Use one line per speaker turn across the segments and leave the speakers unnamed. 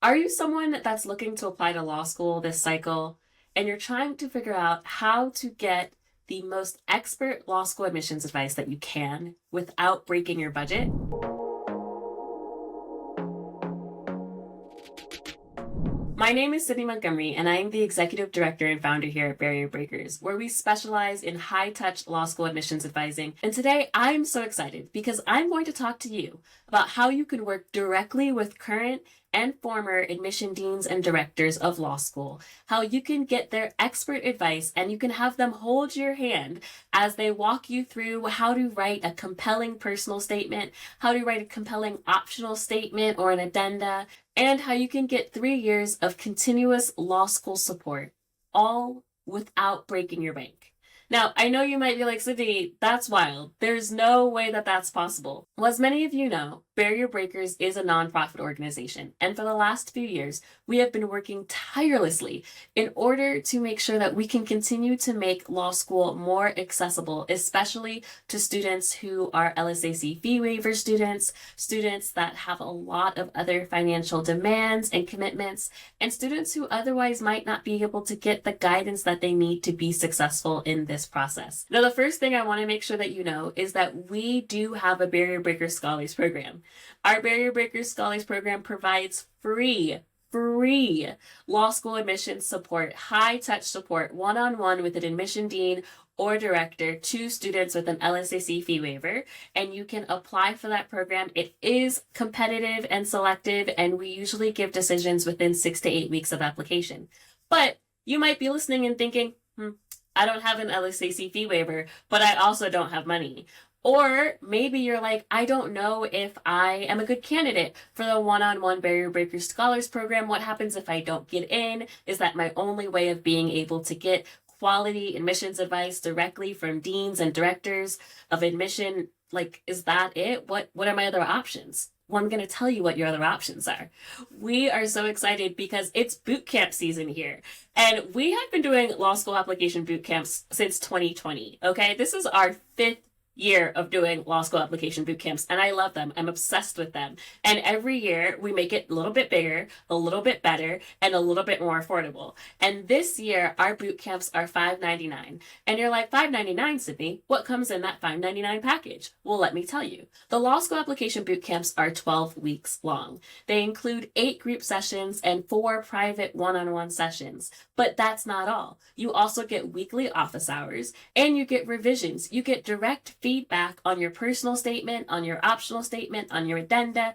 Are you someone that's looking to apply to law school this cycle and you're trying to figure out how to get the most expert law school admissions advice that you can without breaking your budget? My name is Sydney Montgomery, and I am the executive director and founder here at Barrier Breakers, where we specialize in high-touch law school admissions advising. And today I'm so excited because I'm going to talk to you about how you can work directly with current and former admission deans and directors of law school, how you can get their expert advice and you can have them hold your hand as they walk you through how to write a compelling personal statement, how to write a compelling optional statement or an addenda, and how you can get 3 years of continuous law school support, all without breaking your bank. Now, I know you might be like, Sydney, that's wild. There's no way that that's possible. Well, as many of you know, Barrier Breakers is a nonprofit organization, and for the last few years, we have been working tirelessly in order to make sure that we can continue to make law school more accessible, especially to students who are LSAC fee waiver students, students that have a lot of other financial demands and commitments, and students who otherwise might not be able to get the guidance that they need to be successful in this process. Now, the first thing I want to make sure that you know is that we do have a Barrier Breakers Scholars Program. Our Barrier Breakers Scholars Program provides free law school admissions support, high-touch support, one-on-one with an admission dean or director to students with an LSAC fee waiver, and you can apply for that program. It is competitive and selective, and we usually give decisions within 6 to 8 weeks of application. But you might be listening and thinking, I don't have an LSAC fee waiver, but I also don't have money. Or maybe you're like, I don't know if I am a good candidate for the one-on-one Barrier Breakers Scholars Program. What happens if I don't get in? Is that my only way of being able to get quality admissions advice directly from deans and directors of admission? Like, is that it? What are my other options? Well, I'm going to tell you what your other options are. We are so excited because it's bootcamp season here. And we have been doing law school application boot camps since 2020. Okay, this is our 5th year of doing law school application boot camps, and I love them. I'm obsessed with them. And every year we make it a little bit bigger, a little bit better, and a little bit more affordable. And this year our boot camps are $5.99. And you're like, $5.99, Sydney? What comes in that $5.99 package? Well, let me tell you. The law school application boot camps are 12 weeks long. They include 8 group sessions and 4 private one-on-one sessions. But that's not all. You also get weekly office hours, and you get revisions. You get direct feedback on your personal statement, on your optional statement, on your addenda,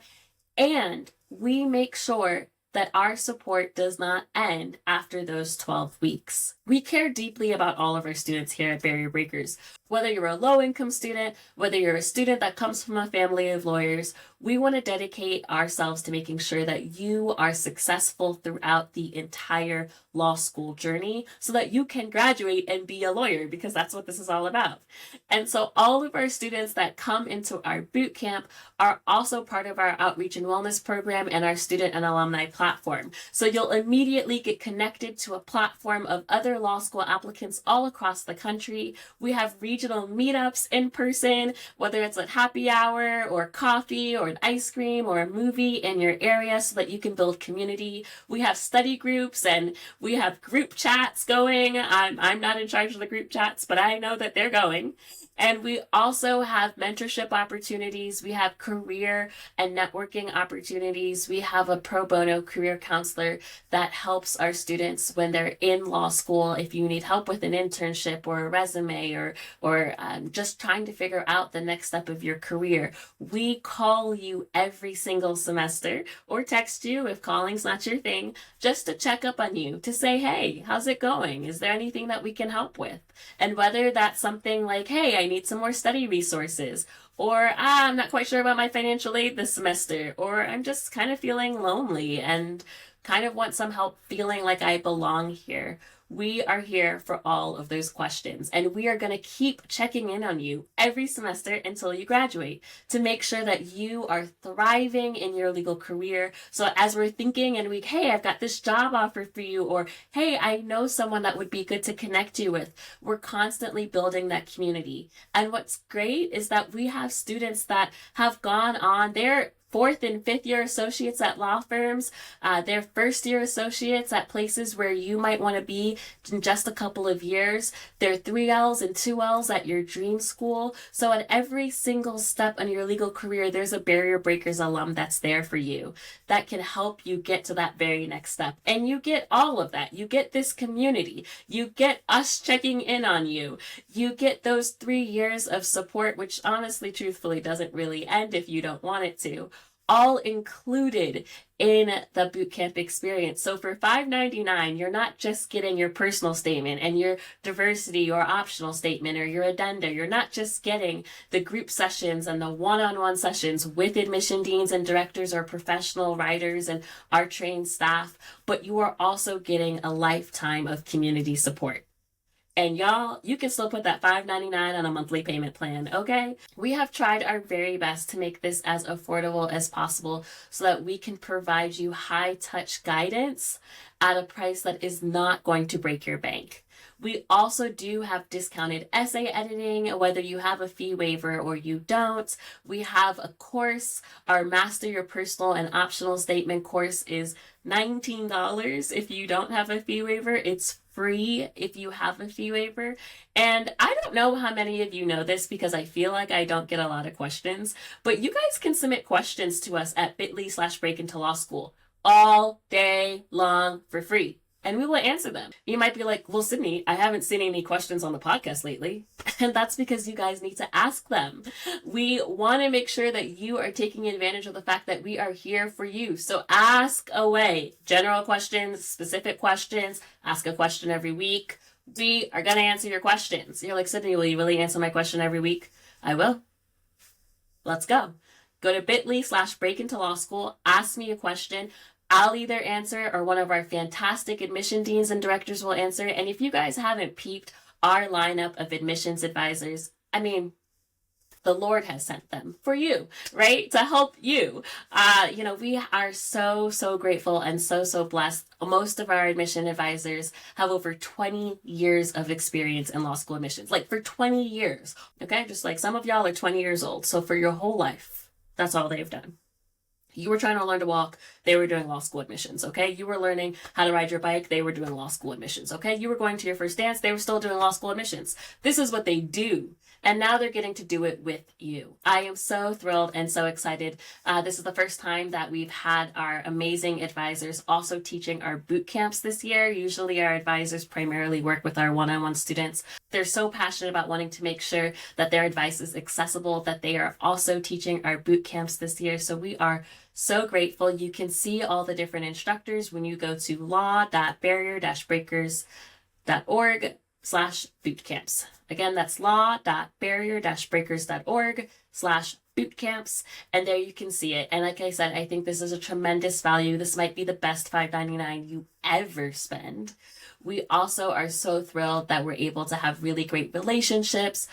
and we make sure that our support does not end after those 12 weeks. We care deeply about all of our students here at Barrier Breakers. Whether you're a low-income student, whether you're a student that comes from a family of lawyers, we want to dedicate ourselves to making sure that you are successful throughout the entire law school journey so that you can graduate and be a lawyer, because that's what this is all about. And so all of our students that come into our boot camp are also part of our outreach and wellness program and our student and alumni platform. So you'll immediately get connected to a platform of other law school applicants all across the country. We have regional meetups in person, whether it's at happy hour or coffee or an ice cream or a movie in your area so that you can build community. We have study groups and we have group chats going. I'm not in charge of the group chats, but I know that they're going. And we also have mentorship opportunities. We have career and networking opportunities. We have a pro bono career counselor that helps our students when they're in law school. If you need help with an internship or a resume or just trying to figure out the next step of your career, we call you every single semester or text you if calling's not your thing, just to check up on you, to say, hey, how's it going? Is there anything that we can help with? And whether that's something like, hey, I need some more study resources, or I'm not quite sure about my financial aid this semester, or I'm just kind of feeling lonely and kind of want some help feeling like I belong here. We are here for all of those questions, and we are going to keep checking in on you every semester until you graduate to make sure that you are thriving in your legal career. So as we're thinking and hey, I've got this job offer for you, or hey, I know someone that would be good to connect you with, we're constantly building that community. And what's great is that we have students that have gone on, they're fourth and fifth year associates at law firms, their first year associates at places where you might want to be in just a couple of years, their 3Ls and 2Ls at your dream school. So at every single step in your legal career, there's a Barrier Breakers alum that's there for you that can help you get to that very next step. And you get all of that. You get this community. You get us checking in on you. You get those 3 years of support, which honestly, truthfully, doesn't really end if you don't want it to, all included in the bootcamp experience. So for $5.99, you're not just getting your personal statement and your diversity or optional statement or your addenda. You're not just getting the group sessions and the one-on-one sessions with admission deans and directors or professional writers and our trained staff, but you are also getting a lifetime of community support. And y'all, you can still put that $5.99 on a monthly payment plan, okay? We have tried our very best to make this as affordable as possible so that we can provide you high-touch guidance at a price that is not going to break your bank. We also do have discounted essay editing, whether you have a fee waiver or you don't. We have a course. Our Master Your Personal and Optional Statement course is $19 if you don't have a fee waiver. It's free if you have a fee waiver. And I don't know how many of you know this because I feel like I don't get a lot of questions, but you guys can submit questions to us at bit.ly/breakintolawschool all day long for free. And we will answer them. You might be like, well, Sydney, I haven't seen any questions on the podcast lately. And that's because you guys need to ask them. We want to make sure that you are taking advantage of the fact that we are here for you. So ask away. General questions, specific questions, ask a question every week. We are going to answer your questions. You're like, Sydney, will you really answer my question every week? I will. Let's go. Go to bit.ly/breakintolawschool. Ask me a question. I'll either answer or one of our fantastic admission deans and directors will answer. And if you guys haven't peeped our lineup of admissions advisors, I mean, the Lord has sent them for you, right? To help you. We are so grateful and so blessed. Most of our admission advisors have over 20 years of experience in law school admissions, like for 20 years. Okay. Just like some of y'all are 20 years old. So for your whole life, that's all they've done. You were trying to learn to walk, they were doing law school admissions, okay? You were learning how to ride your bike, they were doing law school admissions, okay? You were going to your first dance, they were still doing law school admissions. This is what they do. And now they're getting to do it with you. I am so thrilled and so excited. This is the first time that we've had our amazing advisors also teaching our boot camps this year. Usually our advisors primarily work with our one-on-one students. They're so passionate about wanting to make sure that their advice is accessible, that they are also teaching our boot camps this year. So we are so grateful. You can see all the different instructors when you go to law.barrier-breakers.org/bootcamps. Again, that's law.barrier-breakers.org/bootcamps. And there you can see it. And like I said, I think this is a tremendous value. This might be the best $5.99 you ever spend. We also are so thrilled that we're able to have really great relationships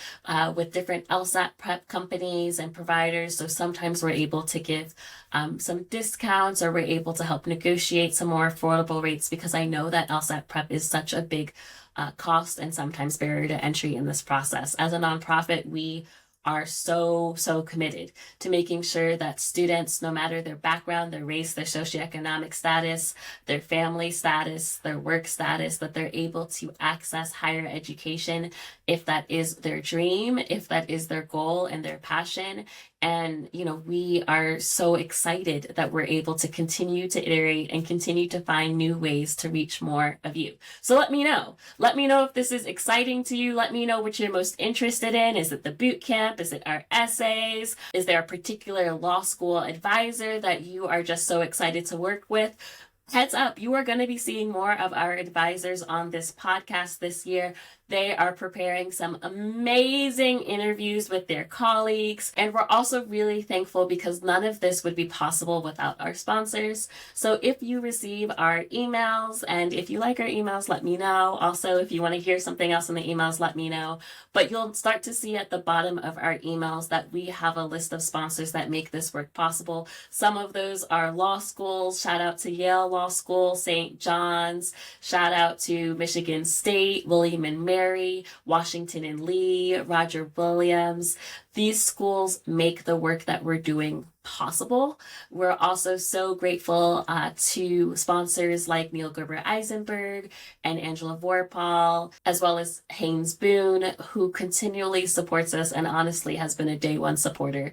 with different LSAT prep companies and providers. So sometimes we're able to give some discounts, or we're able to help negotiate some more affordable rates, because I know that LSAT prep is such a big cost and sometimes barrier to entry in this process. As a nonprofit, we are so committed to making sure that students, no matter their background, their race, their socioeconomic status, their family status, their work status, that they're able to access higher education if that is their dream, if that is their goal and their passion. And, we are so excited that we're able to continue to iterate and continue to find new ways to reach more of you. So let me know. Let me know if this is exciting to you. Let me know what you're most interested in. Is it the boot camp? Is it our essays? Is there a particular law school advisor that you are just so excited to work with? Heads up, you are going to be seeing more of our advisors on this podcast this year. They are preparing some amazing interviews with their colleagues. And we're also really thankful because none of this would be possible without our sponsors. So if you receive our emails, and if you like our emails, let me know. Also, if you want to hear something else in the emails, let me know. But you'll start to see at the bottom of our emails that we have a list of sponsors that make this work possible. Some of those are law schools. Shout out to Yale Law School, St. John's. Shout out to Michigan State, William and Mary, Washington and Lee, Roger Williams. These schools make the work that we're doing possible. We're also so grateful to sponsors like Neil Gerber Eisenberg and Angela Vorpal, as well as Haynes Boone, who continually supports us and honestly has been a day one supporter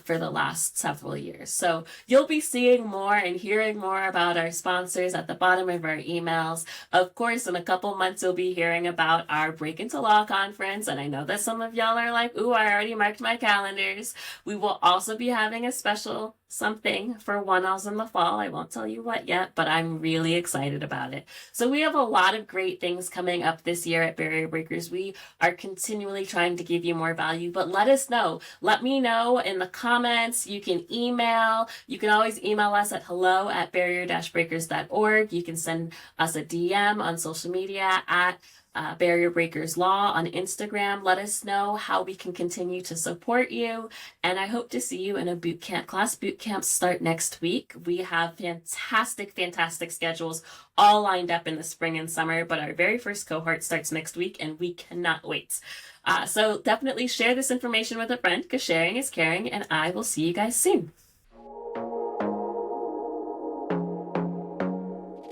for the last several years. So you'll be seeing more and hearing more about our sponsors at the bottom of our emails. Of course, in a couple months, you'll be hearing about our Break Into Law conference. And I know that some of y'all are like, ooh, I already marked my calendars. We will also be having a special something for one-alls in the fall. I won't tell you what yet, but I'm really excited about it. So we have a lot of great things coming up this year at Barrier Breakers. We are continually trying to give you more value, but let us know. Let me know in the comments. You can email. You can always email us at hello@barrier-breakers.org. You can send us a DM on social media at Barrier Breakers Law on Instagram. Let us know how we can continue to support you. And I hope to see you in a bootcamp class. Boot camps start next week. We have fantastic schedules all lined up in the spring and summer, but our very first cohort starts next week and we cannot wait. So definitely share this information with a friend because sharing is caring, and I will see you guys soon.